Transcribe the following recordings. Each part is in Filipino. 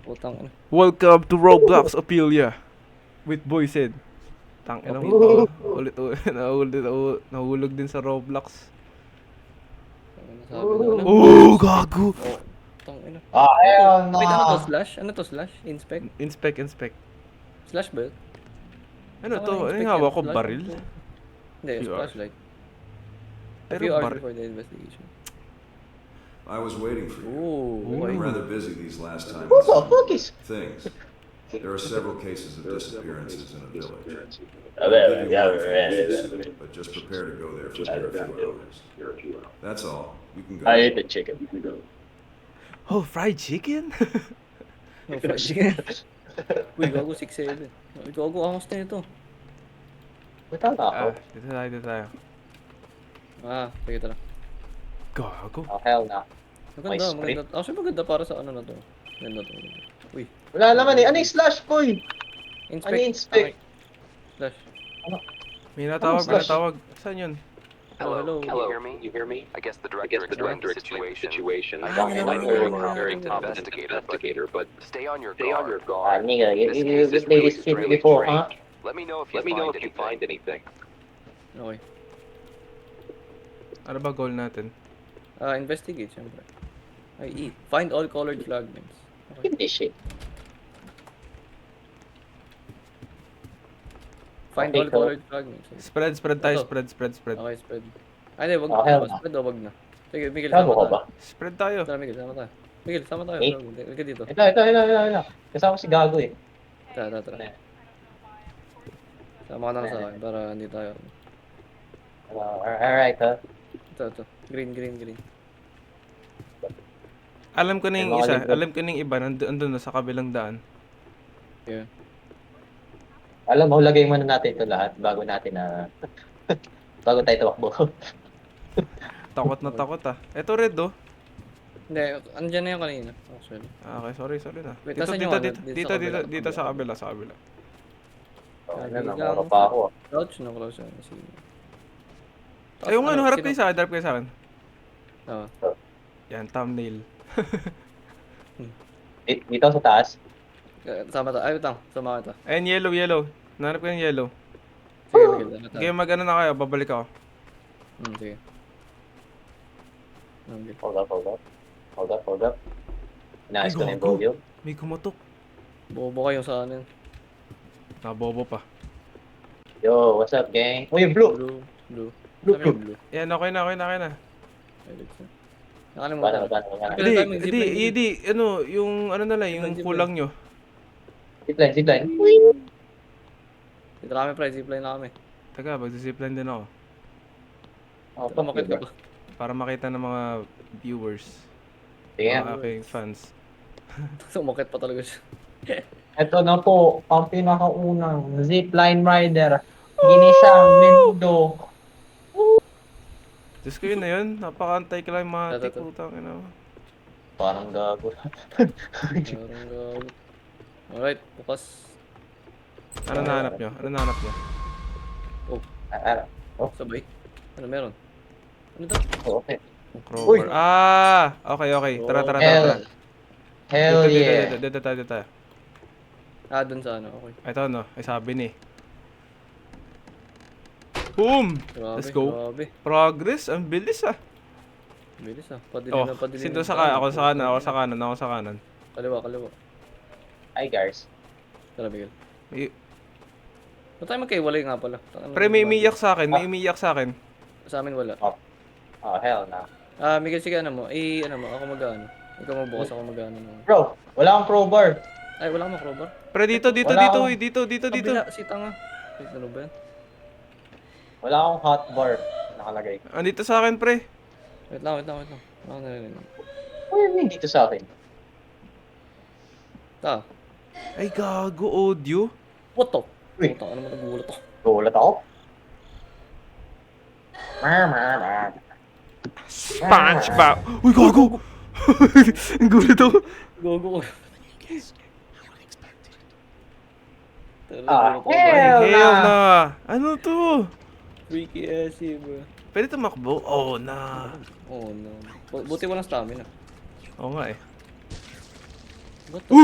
Putang ina. Welcome to Roblox Apelia with Boy Said. Tang ina mo. Ulit-ulit. Nahulog din sa Roblox. Sabi na, ano? Oh, gago! Oh, tang ina. Hell Wait, ano to? no. Slash? Ano to? Slash? Inspect? Inspect. Slash ba? yun? Ano Baka to? Ano na-inspect yung hawak yan. ko? Slash Baril? to. Hindi, VR. flashlight. A Pero few hours baril. before the investigation. I was waiting for you. Ooh, I've been okay. rather busy these last times. Who the fuck is? Things. There are several cases of disappearances in a village. Yeah, I'll give you more information, but just prepare to go there for a few hours. That's all. You can go. I ate the chicken. Oh, fried chicken? No, fried chicken. Uy, gago 6'7". Uy, gago angas na ito. Buta na ako. Dito tayo. Sige tara. Gago. Oh, hell no. Maganda, May maganda. Actually, maganda para sa ano na to. Ganda to. Uy, Wala naman eh. Ano yung slash boy? inspect. Ano yung inspect? Slash. May natawag, Ano, slash? Saan yun? Hello. Can you hear me? I guess the director explained the situation. Ah, I'm no, not no, very, no, no, very no, no. competent investigator, but stay on your guard. Nigga, This case you is played really this shit extremely before, huh? strange. Let me know if you find anything. Okay. Ano ba goal natin? Investigate, syempre. I.e. Find all colored fragments. Okay. Give this shit. Find Okay, all cool. colored fragments. Spread tayo. Ito. Spread. Okay, spread. Ay, hindi, wag Oh, na. hell no. Spread o wag na. Sige, Miguel, Gago sama ka ba? tayo. Spread tayo. Tara, Miguel, sama tayo. Miguel, sama tayo. Eh? Huwag ka dito. Ito. Kasama si Gago eh. Tara. Sama ka na lang sa akin para hindi tayo. Alright, huh? Ito. Green. Alam ko na yung Ay, isa. mga Alam ko na yung iba. Andun na sa kabilang daan. Yeah. Alam mo, lagay muna natin ito lahat bago natin na... bago tayo tumakbo. Takot na takot ah. Eto red oh. Hindi, andyan na yung kanina. Actually. Okay, sorry na. Wait, Dito, nasan dito, yung ano? dito, Dito dito, sa dito, kabila, dito sa kabila. Ano, namura pa ako. Crouch, no? Close yan. Sige. Ayun nga, no, harap sino- kayo sa akin, harap kayo sa akin. Oo. Yan, thumbnail. Dito sa taas. Sama tayo. Ay, utang. Sama kita. Ayan, yellow. Nahanap ko yung yellow. Sige, Miguel. Sama tayo. Okay, mag-ano na kayo, babalik ako. Sige. Okay. Hold up. Inaayos ko na yung gago. volume. May kumatok. Bobo kayo sa anin. Nabobo pa. Yo, what's up, gang? Uy, blue! Blue. Blue. Sabi yung blue. Yan, okay na. Edit siya. Nakalimutan. Paano? Hindi, ano, yung, ano na lang, yung Zipline. kulang nyo. Zipline. Dito kami, pre. Zipline na kami. Taga, mag-zipline din ako. Oh, Ito, makit ka ba? Para makita ng mga viewers. Sige. Mga aking fans. Sumakit pa talaga siya. Ito na po, ang pinakaunang zipline rider. Ginisang menudo. Diyos ko yun na yun. Napaka-anti-climatic. Ito. Putang ina. Parang gago. Meron gago. Alright, bukas. Ano nahanap nyo? Sabay. Ano meron? Ano to? Okay. Crowbar. Uy! Okay. Tara. Hell yeah. Dito tayo. Dun sa ano. Okay. Ito no, ay sabi ni. Boom! Grabe, Let's go. Grabe. Progress, ang bilis ah. Bilis Padilim Oh, na padilim. sino na sa tayo. ako sa kanan. Kaliwa. Hi, guys. Tara, Miguel. May- Ba't tayo magkaiwalay nga pala? Pre, may umiiyak sa akin. Sa amin wala. Oh, hell no. Miguel, sige ano mo. Ako mag-ano. Ikaw magbukas, ako mag-ano. Bro, wala akong crowbar. Ay, wala akong crowbar. Pre, dito. Wala akong- Dito. Kabila, si tanga. Wait, ano ba yan? Wala akong hotbar nakalagay. Andito sa akin, pre. Wait lang. Ako narinig. Ano yun dito sa akin? Ay, gago, audio. What the? Uy. Putang, ano mo nagulat ako? Gulat ako. SpongeBob. Uy, gago. Ang gulat ako. Gogo ko. Ah, Ay, Hell hell na. na. Ano to? Freaky ass bro. Pwede tumakbo? Oh, na. Oh no. Buti walang stamina. Oo nga eh. What the?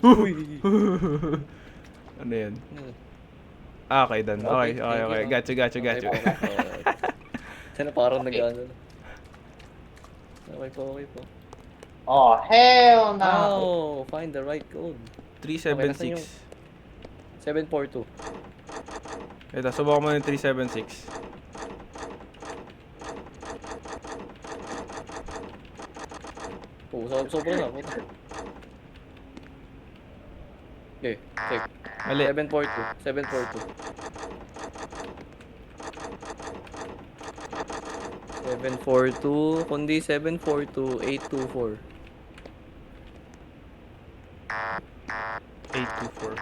Uy! Ano yan? Ano? Okay, done. Okay, Okay, okay, thank okay. you. Got you, got you, got you. Okay po. Sana parang Okay. nag-ano na. Okay po, okay po. Oh, hell no! Oh, find the right code. 376. 742. Ito, subukan mo yung 376. Oh, sobrang na. Puta. Okay, check. Mali. 742. 742. 742, kundi 742, 824. 824.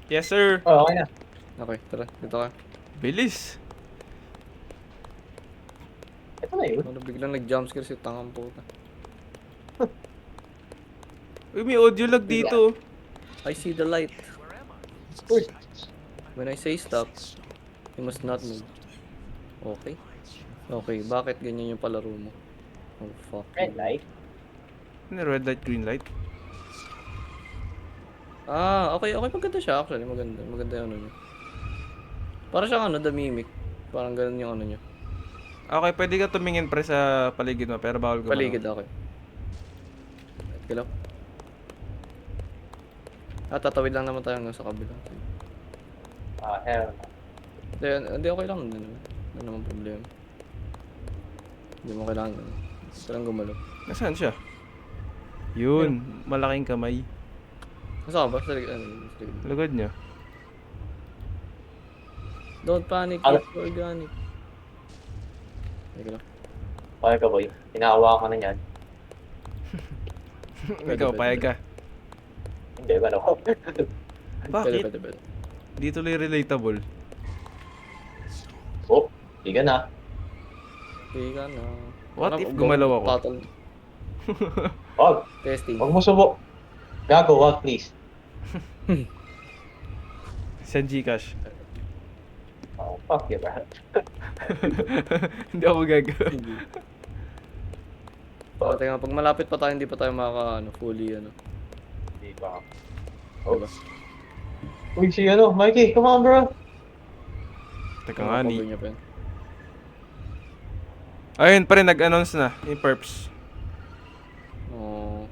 Yes, sir. Oh, okay na. Okay, tara, dito ka. Bilis. Ito na yun. Ano, biglang nag-jumpscare si tangang puta. Uy, may audio lag dito. I see the light. Uy, When I say stop, you must not move. Okay. Okay, bakit ganyan yung palaro mo? Oh, fuck. red light. Ano, red light, green light? Ah, okay, okay, maganda siya actually. Maganda, maganda yung ano niya. Para siyang ano, the mimic. Parang ganun yung ano niya. Okay, pwede ka tumingin pre sa paligid mo, pero bawal gumalaw. Paligid, okay. Kilaw. Ah, tatawid lang naman tayo hanggang sa kabila. Ah, hell no. Hindi, okay lang. Ano naman problema. Hindi mo kailangan. Gusto lang gumalaw. Nasaan siya? Yun, malaking kamay. Nasa ka ba? Sa likod. Sa likod. Lugod niya. Don't panic, Ano? it's organic. Teka lang. Okay ka, boy. Hinahawakan ka na yan. Ikaw, payag ka. Hindi, ano ko. Bakit? Pwede. Di tuloy relatable. Oh, di ka na. Hindi ka na. What Ano, if gumalaw ako? Patol. Wag. Testing. Wag mo subok. Gago, wag please. Send Gcash. Oh, fuck you, bro. Hindi ako gagawin. Hindi. Teka, pag malapit pa tayo, hindi pa tayo fully, Di ba? Oh. Diba? Uy, si ano, Mikey, come on, bro. Teka nga Cover ni. niya pa yun. Ayun pa rin, nag-announce na. Yung perps. Oh,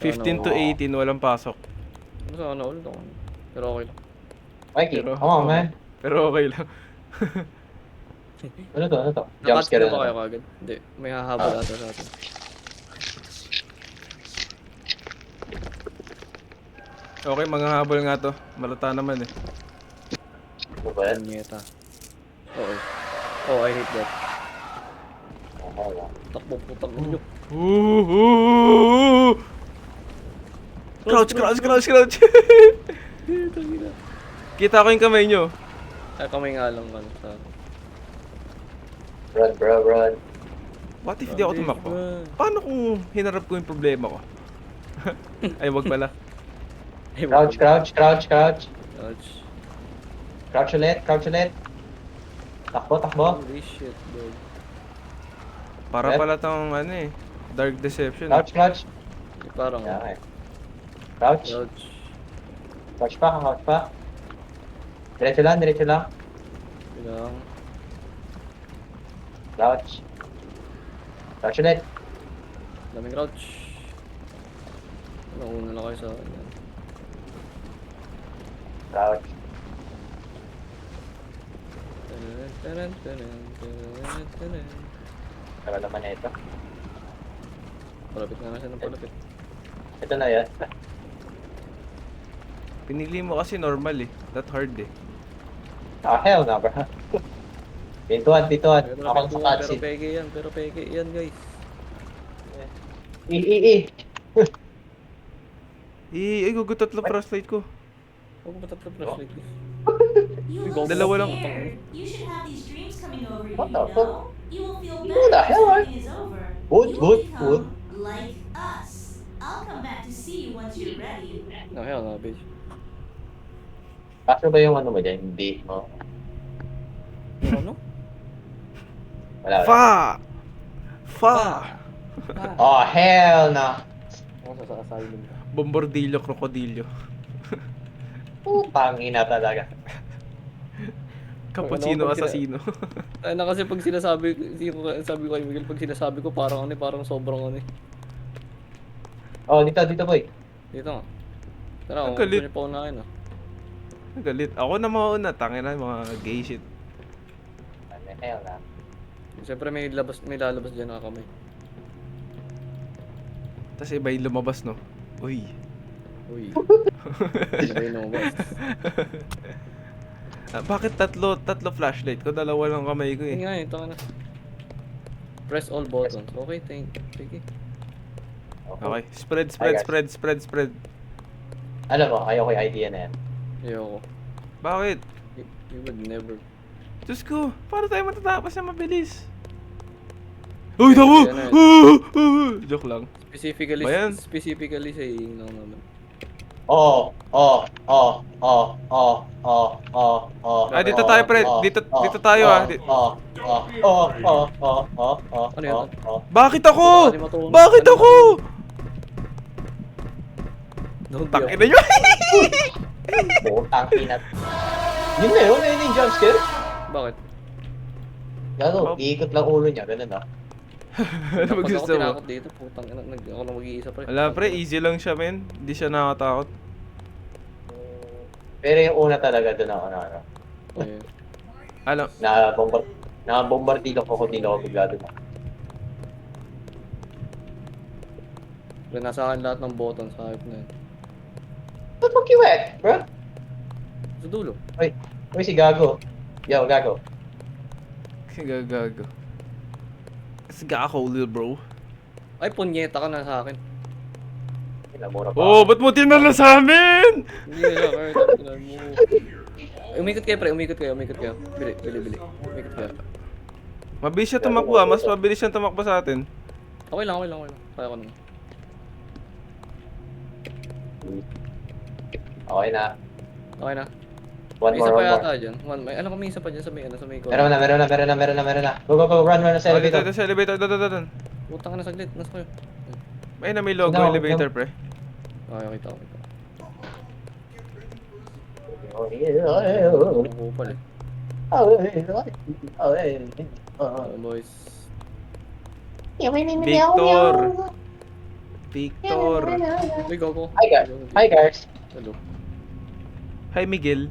15 to 18, walang pasok. Sana ulit ako. Pero okay lang. Mikey, Pero- come on, man. Pero okay lang. Ano to, ano to? Nakats Jumpscare na ba na kayo to. kagad? Hindi, may hahabol ata sa atin. Okay, mga habol nga to. Malata naman eh. Ano ba yan? Nyeta. Oo. Oh, I hate that. Oh, wala. Takbo putang ulo. Ooh! Crouch, crouch, crouch, crouch! Kita ko yung kamay nyo. Ay, kamay nga lang sa akin. Run, bro, run. What if di ako tumakbo? Paano kung hinarap ko yung problema ko? Ay, wag pala. Ay, Crouch, crouch, crouch, crouch. Crouch. Crouch ulit, crouch ulit. Takbo, takbo. Holy shit, dog. Para Left. pala tong ano eh. Dark Deception. Crouch, crouch. Parang, Yeah, okay. Crouch. crouch. Crouch pa, crouch pa. Diretso lang, diretso lang. Bilang. Crouch. Crouch ulit. Daming crouch. Nauna na kayo sa akin. Crouch. Tara naman na ito. Palapit nga na siya ng palapit. Ito na yan. Pinili mo kasi normal eh. That hard eh. Ah, hell na, bro. Pintuan, pintuan. Pero Ako sa cutscene. pero peke yan guys. I. Ay, gugutot lang flashlight ko. Huwag mo tatlo flashlight guys. You Go, look dalawa lang. scared. You should have these dreams coming over you, What you the know? fuck? You will feel Who better the when hell are- everything is over. Wood, You wood, will become wood. like us. I'll come back to see you once you're ready. No, hell no, bitch. Kaso ba yung ano mo dyan? Hindi mo. Yung ano? Wala. Fuck! Oh, hell no. Ako sa asylum ka. Bombardillo, krokodilyo. Pangina talaga. Cappuccino Ano, pag assassino. Ay na kasi pag sinasabi, sabi ko kay Miguel, pag sinasabi ko parang ano, parang sobrang ano. Oh, dito boy. Dito nga. Tara, Ang kung gusto galit. niyo pa unahin ah. Ang galit. Ako na mauna, tangina mga gay shit. Ano, hell no. Siyempre may lalabas dyan na kamay. Tapos iba yung lumabas, no? Uy. Uy. Iba yung lumabas. Bakit tatlo flashlight ko? Dalawa lang kamay ko Yun eh. nga eh, ito ka na. Press all buttons. Okay, sige. Okay. Spread. Alam mo, ayaw ko yung idea na yan. Ayoko. Bakit? You would never. Diyos ko, paano tayo matatapos na mabilis? Uy, tawo! Yan na Joke lang. Specifically, Ba yan? specifically saying lang naman. Oh. Ah, dito tayo, pre. Dito tayo, ah. Ano yan? Bakit ako? Ano matunog? Bakit Ano ako? Don't be Tangin na yun. Putang ina. Yun na yun yung jump scare. Bakit? Gano, iikot lang ulo niya, ganun ah. Ano ba Pag ako gusto mo? tinakot dito, putang ina, ako lang mag-iisa pre. Wala, pre. Easy lang siya, men. Hindi siya nakakatakot. Pero yung una talaga doon ako na Ayun. Alam, na-bombardilo ko bigla doon. Pre, nasa akin lahat ng buttons sa hype na yun. Ba't mo kiwet, bro? Sa dulo. Uy, si Gago. Yo, Gago. gago. Kasi gako, little bro. Ay, punyeta ka na sa akin. Kinamura pa. Oh, ba't mo tinala sa amin? Hindi na, kahit tinan mo. Umikot kayo, pre. Umikot kayo. Bili. Umikot kayo. Mabilis siya tumakbo, ah. Mas mabilis siya tumakbo sa atin. Okay lang. Kaya ko naman. Okay na. Okay na. One May isa more, pa one more. yata dyan. May isa pa dyan sa may corner. Meron na. Go, run sa Oh, dito, elevator. dito sa elevator. Doon. Putang ka na saglit. Nasa kayo. Ay, na may logo No, elevator, pre. Okay, kita. Oh, Ang kupal eh. Oh, Boys. Victor. Uy, go. Hi guys. Hello. Hi, Miguel.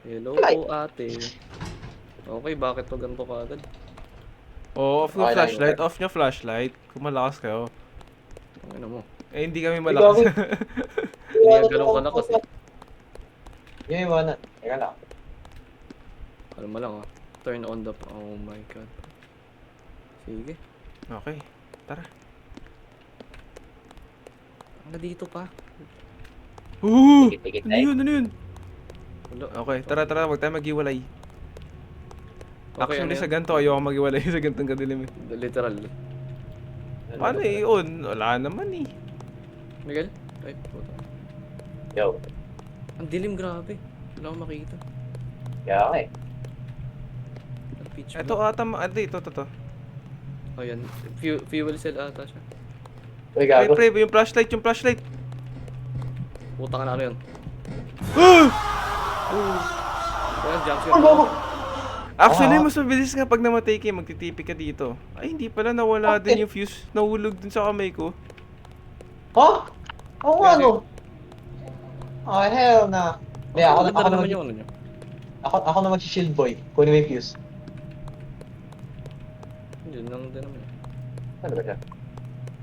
Hello Hi. po, ate. Okay, bakit to ganito ka agad? Oh, off Okay yung lang, flashlight. okay. Off nyo flashlight. Kung malakas kayo. Ang ina mo. Eh, hindi kami malakas. Hindi yan ganun kalakas eh. Yung iwanan. Teka lang. Alam mo lang ah. Turn on the... Oh my god. Sige. Okay, tara. Ang dito pa. Tikit Ano yun? Wala. Okay, tara. Huwag tayo maghiwalay. Okay, Actually, ano sa yan? ganito, ayoko maghiwalay sa ganitong kadilim eh. Literal. Paano i-on? Wala naman eh. Miguel? Ay, puta. Yo. Ang dilim, grabe. Wala akong makita. Kaya okay. Ang pitch Ito ata, ito. Ayan. Fuel cell ata siya. Uy, Wait, Gago. pre, yung flashlight. Puta ka na ano yun. Ah! Ayan, jump scare. Actually, mas mabilis nga pag namatay kayo, magtitipi ka dito. Ay, hindi pala, nawala din yung fuse. Nahulog din sa kamay ko. Huh? Oo nga, no. Oh, hell na. Hindi, ako Ganda na naman yung ano nyo. ako na mag-shield boy. Kunin mo yung fuse. Yun lang din naman. Ano ba siya?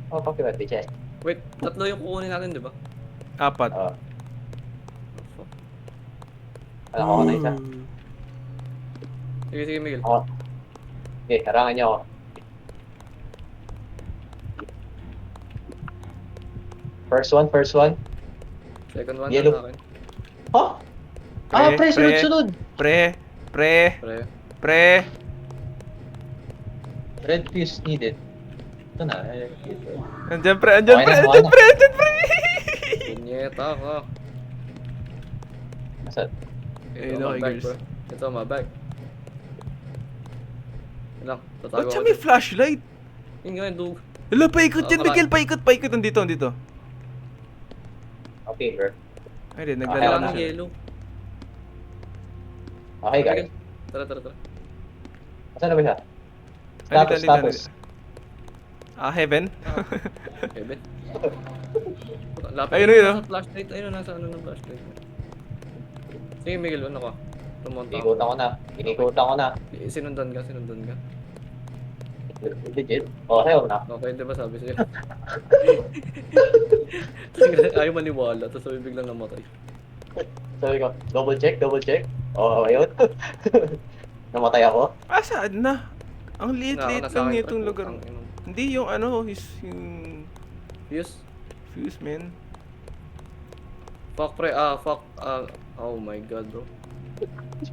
Oh, pakiwat, bitch. Wait, tatlo yung kukunin natin, di ba? 4. Oh, Oh, fuck. alam ko na isa. Sige, Miguel. Okay, harangan niyo ako. First one. Second one Yellow. na sa akin. Huh? Pre, sunod. Pre. Pre. Red fuse needed. Ito na. Andyan, pre. Okay na. Punyeta ka. Nasaan? Eh, Ito, okay, my bag, girls. bro. Ito, my bag. Yun lang, Ba't tatago siya ako may dyan. flashlight? Yun nga yung dug. Hala, paikot yan, Ah, Miguel, paikot. Andito. Okay, bro. Ay, di, Ah, naglalaro Kailangan na ng siya. yellow. Okay, guys. Tara. Saan na ba siya? Andito. Status. Heaven? Kevin. Lapit Ayun, na ayun, nasa flashlight. Ayun, nasa ano ng flashlight. Sige, Miguel, ano ka? Lumunta ako. Inikutan ko na. Sinundan ka. Legit. Okay, na. Okay, di ba sabi sa'yo? Ayaw maniwala, tapos sabi biglang namatay. Sabi ko, double check. Oo, ayun. Namatay ako. Saan na? Ang liit-liit Nasa lang akin, nitong pre, lugar. putang ina. Hindi yung ano, yung Fuse? fuse, man. Fuck pre, fuck, oh my god bro.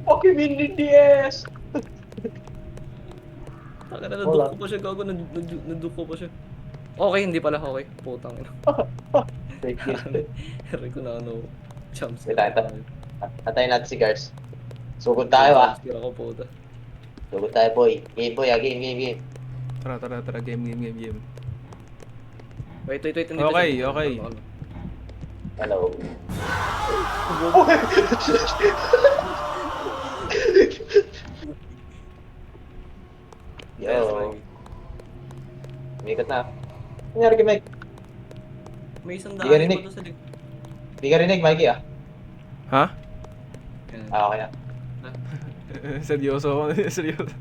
Fucking Minion DS! Taka na, Wala. naduko pa siya, gago, naduko pa siya. Okay, hindi pala, okay. Putang ina. Fake news. Heroy ko na ano, jumps. Wait, Antayin natin si Gars. Sugod tayo ah. Sira ko puta. Sugod tayo boy. Game boy ah, game. Tara, game. Wait, nandito Okay, siya. okay. Ano, ano. Hello. Yes, Yo. Mikey. Umikot na. Ano nangyari kay Mike? May isang Di ka daan rinig. pa doon sa likod. Di ka rinig, Mikey ah. Ha? Yan. Okay na. Seryoso ako. Seryoso.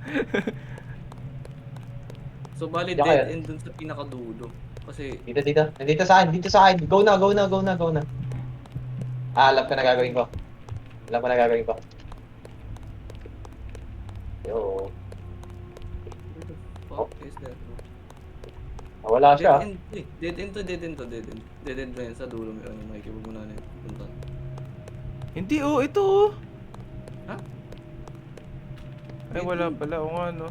So, bali Diyan dead kayo. end dun sa pinakadulo. Kasi, Dito. Nandito sa akin. Go na. Alam ko na gagawin ko. Yo. where the fuck is that bro? Nawala siya. Dead end, eh. Dead end. Dead end ba yan sa dulo? May ano, Mikey, huwag mo na yung punta. Hindi, ito oh. Ha? Ay, wala pala. O nga, no.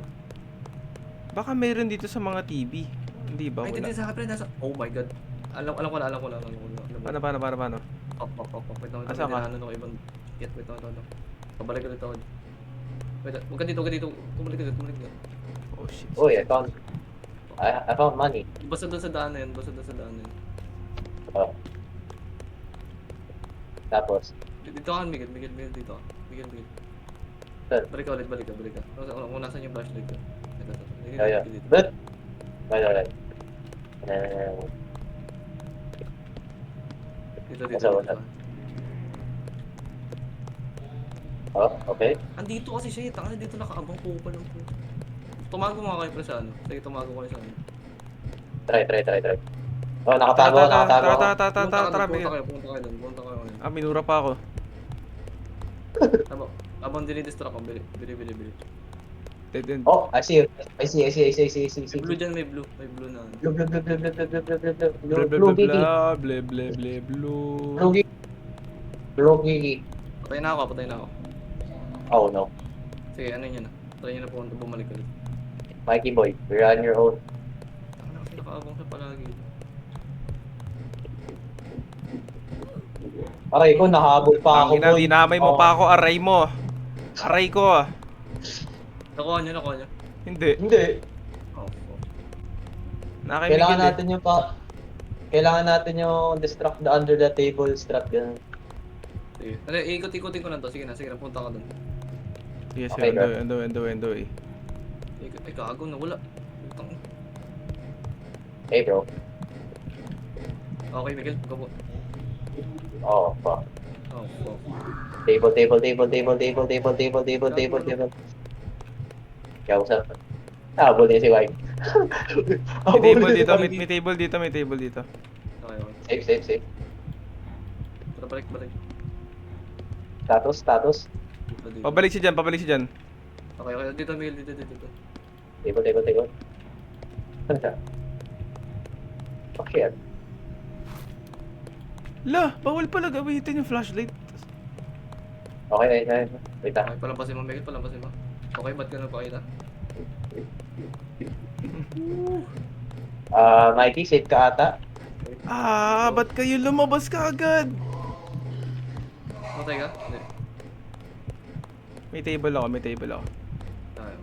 Baka meron dito sa mga TV. Hindi ba? Ay, Wala. hindi, sa kapre, nasa, oh my god. Alam ko na. Paano? Pop. Wait lang, Asa ka? ano ko ibang, wait, pabalik ulit ako. Wait, huwag ka dito, kumalik ka. Oh, shit. Uy, I found money. Basta doon sa daan na yun. Oh. Tapos, Dito ka, Miguel, dito ka. Miguel. Saan? Balik ka. Kung nasan yung flashlight ko. Ito. yeah. Dito. But, right. Dito. Nasa. Oh, okay. Andito kasi siya, tanga na dito nakaabang po pa lang po. Tumago nga kayo pre sa ano. Sige, tumago kayo sa ano. Try. Oh, nakatago ako. Tara, Miguel. Punta kayo doon. Minura pa ako. Abang dinidistract ko, bili. Dead end. Oh, I see. May blue dyan, may blue na ano. Blue Gigi. Blue. Blue Gigi. Patay na ako. Oh no. Sige, ano yun na. Try nyo na po bumalik ulit. Mikey boy, you're on your own. Tanga na kasi nakaabang siya palagi. Aray ko, nahabol pa ako boy. Dinamay mo pa ako, aray mo. Aray ko. Nakuha nyo. Hindi. Hindi. Oh, fuck. Kailangan Nakakimigil natin yung distract the under the table strap ganun. Sige. Ano, ikot-ikotin ko na to. Sige na, punta ka doon. Yes, Okay, bro. endo eh. Ikot, ay gago na, wala. Putang. Hey bro. Okay, Miguel, go po. Oh, fuck. Oh, fuck. Table. Kaya usap. Habol niya si Mike. May table dito. Okay. Safe. Tara, balik. Status. Dito. Pabalik siya dyan. Okay, dito, Miguel, dito. Table. Ano siya? Fuck shit. La, bawal pala gamitin yung flashlight. Okay. Wait ah. Okay, palampasin mo, Miguel, Okay, ba't ka napakita? Mikey, safe ka ata. Ba't kayo lumabas ka agad? Matay ka? Hindi. May table ako. Tayo.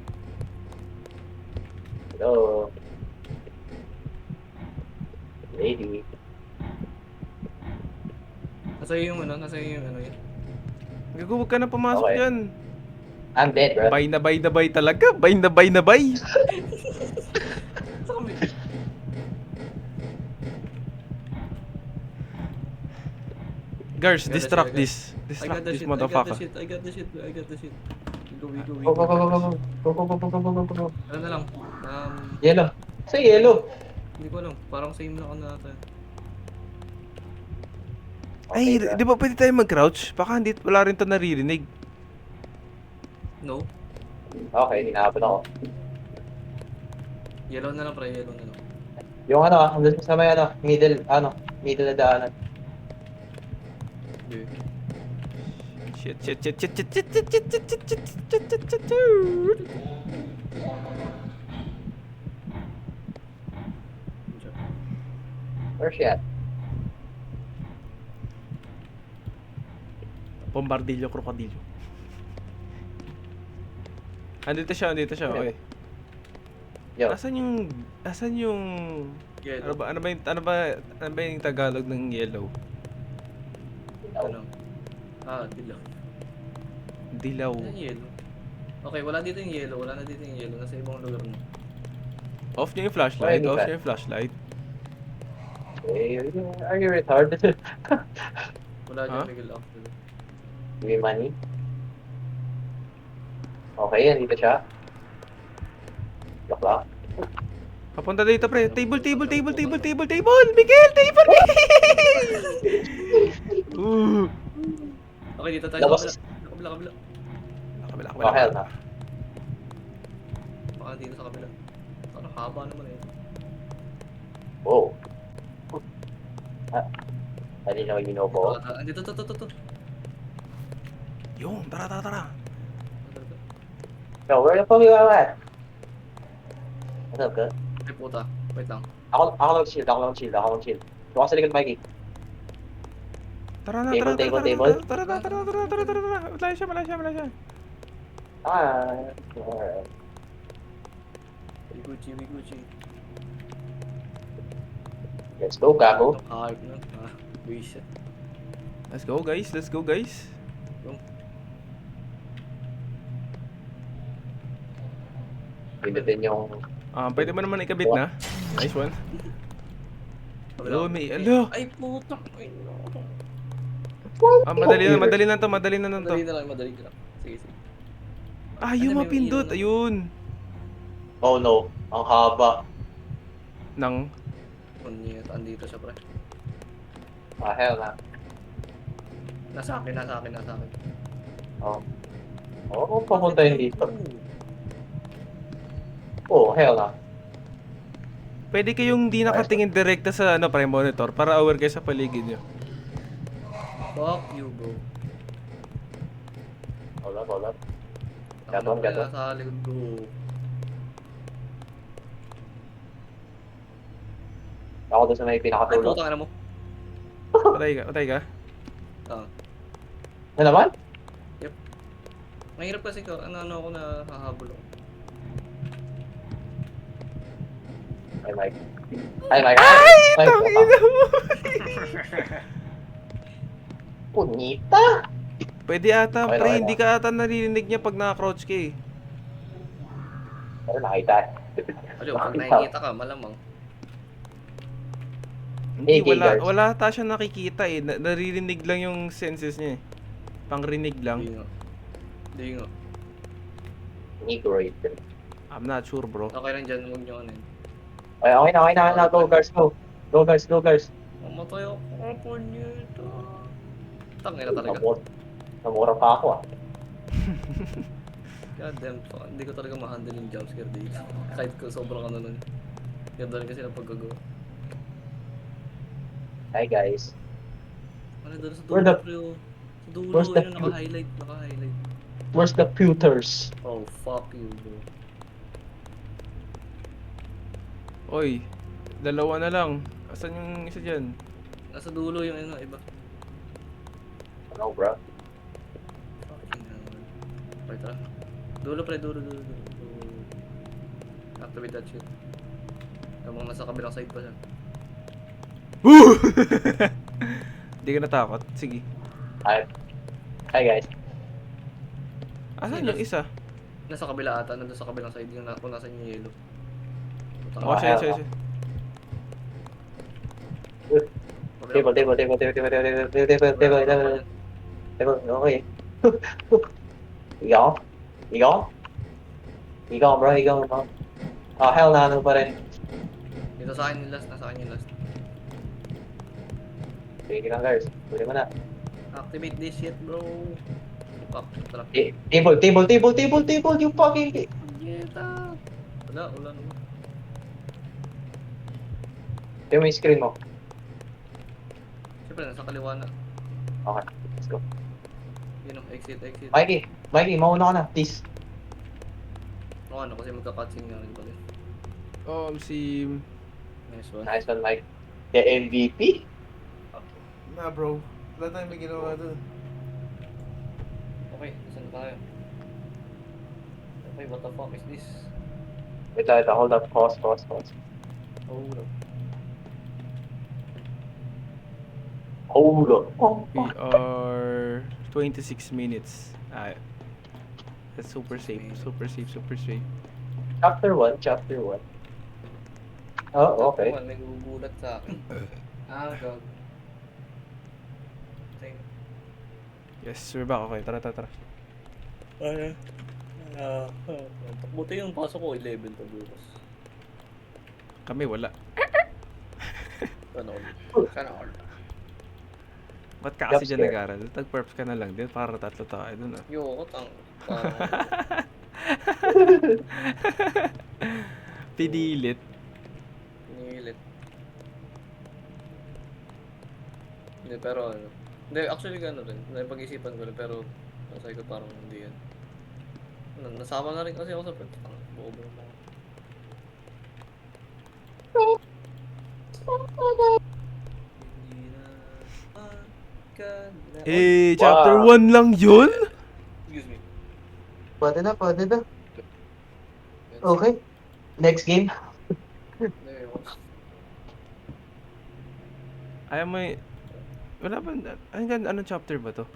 Hello. Lady. Nasa iyo yung ano, nasa iyo yung ano yun. Gago, huwag ka na pumasok Okay. dyan. I'm dead, bro. Bay na bay na bay talaga. Bay na bay na bay. Sa kami. Guards, I got the distract shit, I got- this. I got Distract the this shit, I got the motherfucker. shit, I got the shit, I got the shit. We go, Go, go, go, go, go, go. Go, go, go, go, go, go, go, go. Ano na lang, Yellow. Sa yellow. hindi ko alam, parang same lang ako na ata. Ay, bro. di ba pwede tayo mag-crouch? Baka hindi, wala rin to naririnig. No? Okay, hinahabol ako. Yellow na lang, pre, yellow na lang. Yung ano andun sa may middle na daanan. Okay. Shit, shit, shit, shit, shit, shit, shit, shit, shit, shit, shit, shit, shit, shit, shit. Where's she at? Bombardillo, krokodilyo. Andito siya, okay. Yo. Asan yung Yellow. ano ba yung Tagalog ng yellow? Ano? Dilaw. Dilaw. Ano yung yellow? Okay, wala dito yung yellow, wala na dito yung yellow, nasa ibang lugar na. Off niyo yung flashlight, Why off not? niyo yung flashlight. Hey, are you retarded? Wala dyan, Huh? Miguel, actually. Give me money. Okay, andito siya. Lock lock. Papunta dito, pre. Table. Miguel, table! Okay, dito tayo Labas. sa kabila. Kabila. Kabila, Oh, hell na. Baka dito sa kabila. Parang haba naman eh. Whoa. I didn't know you know ball. Andito, to. Yung, tara. Yo, where the fuck you at? What's up, good? Ay puta, wait lang. Ako lang shield. Doon ka sa likod, Mikey. Tara na. Table. Tara. Malaya siya. Alright. We Gucci. Let's go, gago. Ang hype na. Buisit. Let's go, guys. Pinutin yung... Pwede mo naman ikabit na. Nice one. Hello, may... Hello! Ay puta. Ay, Madali na to. madali na lang. Sige. Yung Ano, may mapindot. ilaw na. Ayun. Oh no, ang haba. Nang... Kunyet, andito siya pre. Hell na. Nasa akin. Oh. Oo, papunta yun dito. Oh, hell na. Pwede kayong di nakatingin direkta sa monitor para aware kayo sa paligid nyo. Fuck you, bro. Hold up. Ako Gato. na sa likod ko. Ako doon sa may Ay pinakatulo. puta ka na mo. Patay ka? Ano naman? Mahirap kasi ko, ano ako na hahabol ako. Ay, Mike. Ay, Tangina mo! Punita! Pwede ata, Okay, pre. okay. Hindi ka ata naririnig niya pag naka-crouch ka eh. Pero nakita. Ano, pag nakikita ka, malamang. Hindi, AK guards. wala ata siya nakikita eh. Naririnig lang yung senses niya eh. Pangrinig lang. Hindi nga. Negroid. I'm not sure, bro. Okay lang dyan, huwag nyo ano yun. Ay, okay na. Go, guards, go. Go, guards. Mamatay ako. Punyeta. Tangina talaga. Namura pa ako ah. God damn, hindi ko talaga ma-handle yung jumpscare dito. Kahit ko sobrang ano nun. Ganda rin kasi ng paggagawa. Hi guys. Ano doon sa Where dulo, the- pre, oh. Sa dulo, where's the yun, naka-highlight. Where's the pewters? Oh, fuck you, bro. Oy, dalawa na lang. Asan yung isa dyan? Nasa dulo yung ano, iba. Ano bro? Fucking hell. Wait, tara. Dulo, pre, dulo. activate that shit. Namang nasa kabilang side pa siya. Woo! Hindi ka natakot? Sige. Hi. Hi guys. Asan yung isa? Nasa kabila ata, nandun sa kabilang side yung kung nasan yung yellow. Oh, siya, siya, siya. Table. Okay. Igaw? Igaw, bro. Oh, hell na, ano pa rin. Dito sa akin yung last, nasa akin yung last. Sige lang, guys. Pwede mo na. Activate this shit, bro. Fuck, tara. Table, you fucking... Geta! Wala naman. Ito yung screen mo. Siyempre, nasa kaliwa na. Okay, let's go. Yun o, exit. Mikey, mauna ka na, please. O ano, kasi magka-cutscene nga rin pala. Si... Nice one. Nice one, Mike. The MVP? Na bro, wala tayong may ginawa doon. Okay, saan tayo? Okay, what the fuck is this? Wait, hold up. Pause. Oh, no. Hold up. We are 26 minutes. That's super safe. Chapter 1. Oh, okay. May gugulat sa akin. God. Same. Yes, we're back. Okay, tara. Buti yung pasok ko 11 pa bukas. Kami wala. Sana all. Ba't ka kasi Jump dyan scare. nag-aral? Tag-perps ka na lang din para 3 tayo dun ah. Yo, tang. Pinilit. Pinilit. Hindi, pero ano. Hindi, actually gano'n rin. Napag-isipan ko rin, pero sabi ko parang hindi yan. Nasama na rin kasi ako sa prep. Bobo mo. Hindi na magkala- Chapter Wow. 1 lang yun? Excuse me. Pwede na. Okay. Next game. Hindi, Ayaw mo wala ba, anong chapter ba to?